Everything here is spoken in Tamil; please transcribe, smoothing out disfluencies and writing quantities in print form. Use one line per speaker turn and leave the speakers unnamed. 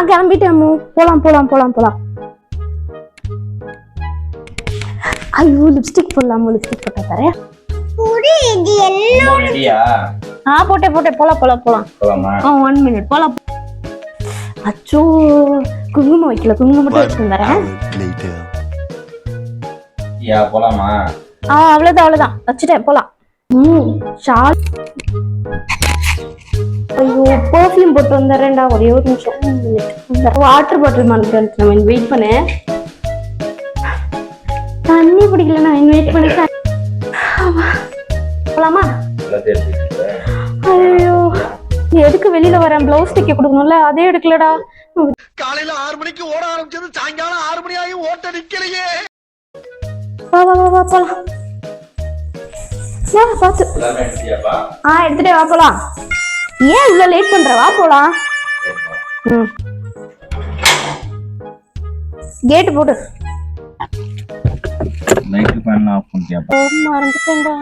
நான் கிளம்பிட்டேன் அம்மு. போலாம் போலாம் போலாம் போலாம். ஐயோ லிப்ஸ்டிக் போடலாம். லிப்ஸ்டிக் போட்டா தரேன். போட்டேன் போலாம் போலாம் போலாமா? 1 minute போலாம். அச்சோ குங்குமம் வைக்கல. குங்குமம் மட்டும் வச்சு தரேன்.
போலாமா?
அவ்வளவுதான் வச்சுட்டேன். போலாம். ஷால். ஐயோ பர்ஃபியூம் போட்டு வந்துடுறேன்டா. ஒரே ஒரு நிமிஷம். வாட்டர் பாட்டில் மறந்துட்டேன். வெயிட் பண்ணு. தண்ணி பிடிக்கல. நான் வெயிட் பண்ண. போலாமா? ஐயோ எதுக்கு வெளியில வரேன்? பிளவுஸ் தைக்க கொடுக்கணும்ல, அதே எடுக்கலடா.
காலையில 6 மணிக்கு ஓட ஆரம்பிச்சது சாயங்காலம் 6 மணி ஆகி ஓட்ட நிக்கலையே.
வா போலாம். பாத்து எடுத்துட்டே வா போலாம். ஏன் இவ்வளவு லேட் பண்ற? வா போலாம். கேட் போட்டு
லைட் பண்ண ஆஃப் பண்ணிட்டியா?
மறந்துட்டேன்டா.